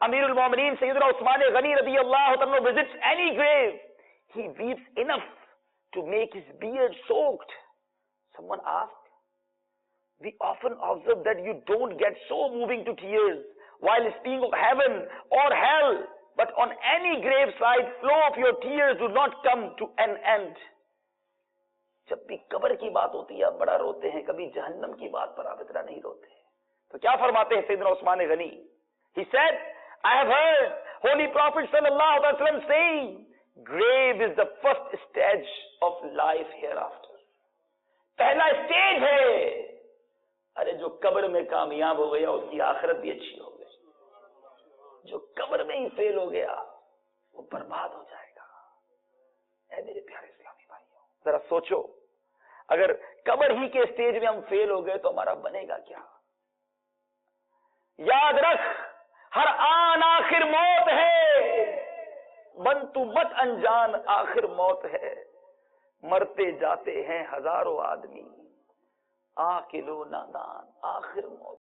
Amirul Mu'mineen Sayyidina Uthman Ghani radiyallahu ta'ala visits any grave, he weeps enough to make his beard soaked. Someone asked, we often observe that you don't get so moving to tears while speaking of heaven or hell, but on any graveside, flow of your tears do not come to an end. जब भी कब्र की बात होती है आप बड़ा रोते हैं, कभी जहन्नम की बात पर आप इतना नहीं रोते। तो क्या फरमाते हैं Syedna Usman Ghani? He said, I have heard Holy Prophet sallallahu alaihi wasallam saying, grave is the first stage of life hereafter. पहला स्टेज है। अरे जो कब्र में कामयाब हो गया उसकी आखिरत भी अच्छी हो गई, जो कब्र में ही फेल हो गया वो बर्बाद हो जाएगा। ऐ मेरे प्यारे इस्लामी भाइयों, जरा सोचो, अगर कब्र ही के स्टेज में हम फेल हो गए तो हमारा बनेगा क्या? याद रख, हर आन आखिर मौत है, बन तू मत अनजान आखिर मौत है। मरते जाते हैं हजारों आदमी, आकिलो नादान आखिर मौत।